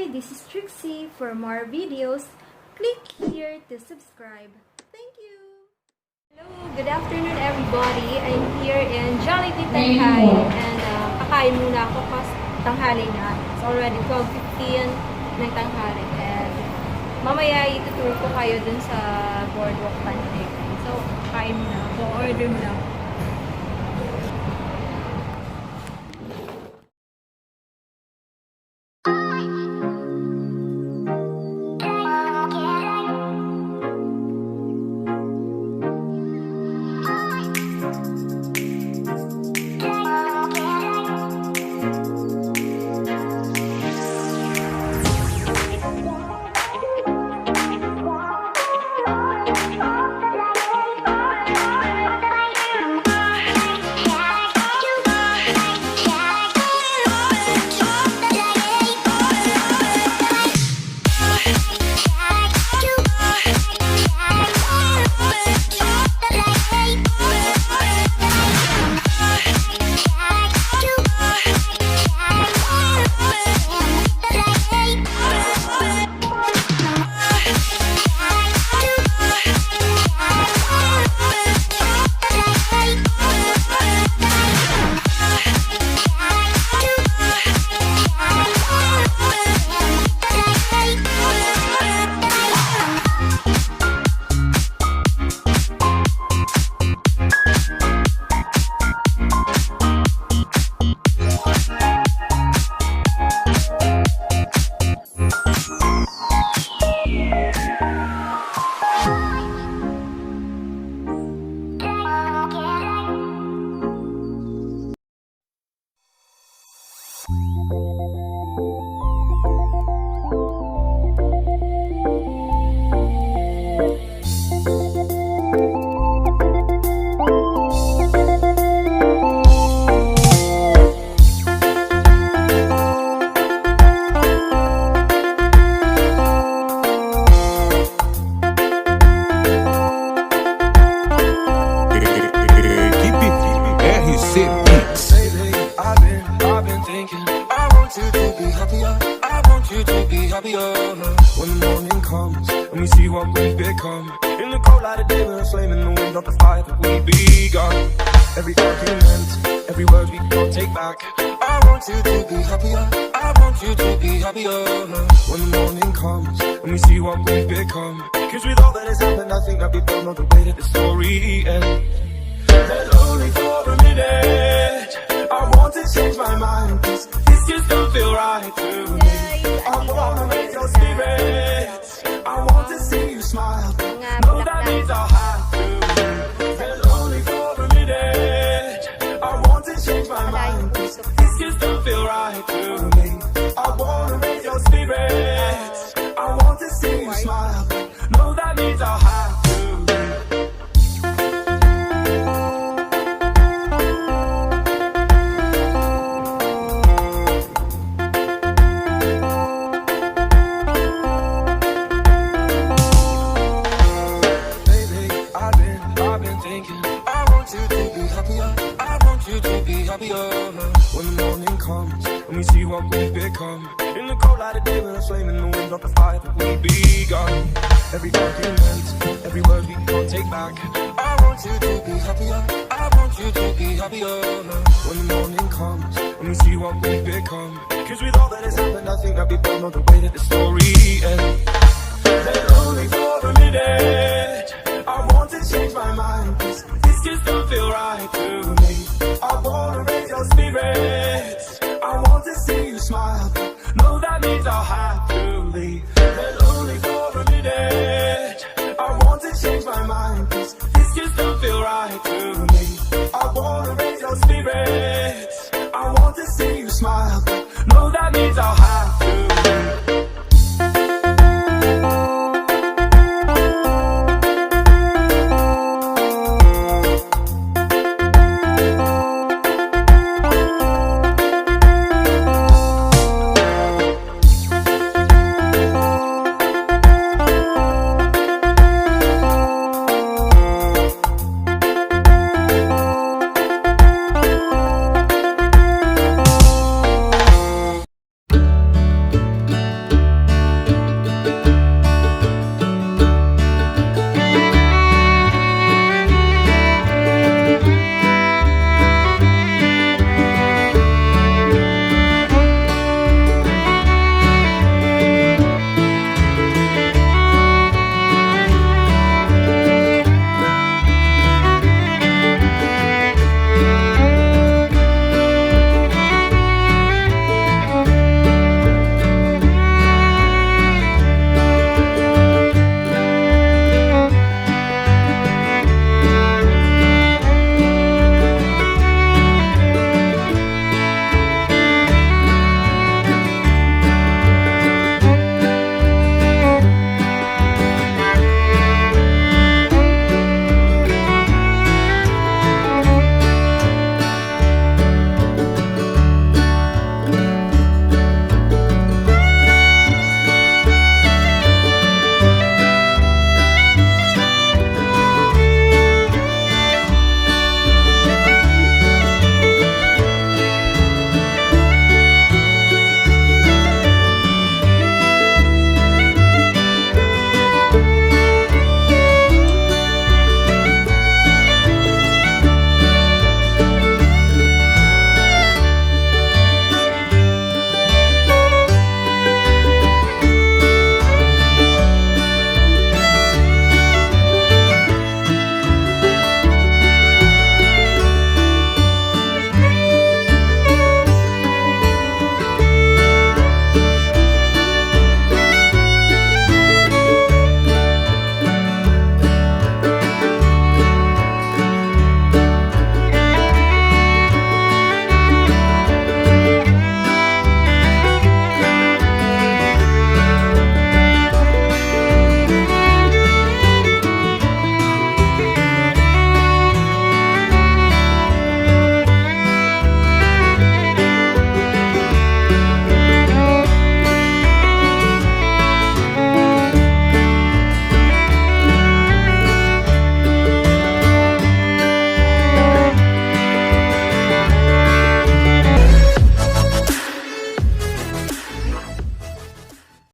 Hi, this is Trixie. For more videos, click here to subscribe. Thank you. Hello, good afternoon everybody. I'm here in Jollibee Tanjay and kakain muna ako kasi tanghali na. It's already 12:15 ng tanghali and mamaya ituturo ko kayo dun sa boardwalk Tanjay. So, kakain muna ako. Order muna ako. When the morning comes and we see what we've become, in the cold light of day we're flaming the wind of the fire that we begun. Every argument, every word we don't take back. I want you to be happier, I want you to be happier. When the morning comes and we see what we've become, cause with all that has happened I think that we both know the way that the story ends. And only for a minute I want to change my mind, cause this just don't feel right to me. I wanna raise your spirits, I want to see you smile. Know that means I'll have to leave. And only for a minute I want to change my mind, cause this just don't feel right to me. I wanna raise your spirits, I want to see you smile. Know that means I'll have to leave. When the morning comes and we see what we've become, in the cold light of day we're flaming the wind of the fire that we begun. Every argument, every word we don't take back. I want you to be happier, I want you to be happier. When the morning comes and we see what we've become, cause with all that has happened I think that we both know the way that the story ends. Then only for a minute I want to change my mind, cause this just don't feel right to me. I wanna raise your spirits, I want to see you smile. Know that means I'll have to leave.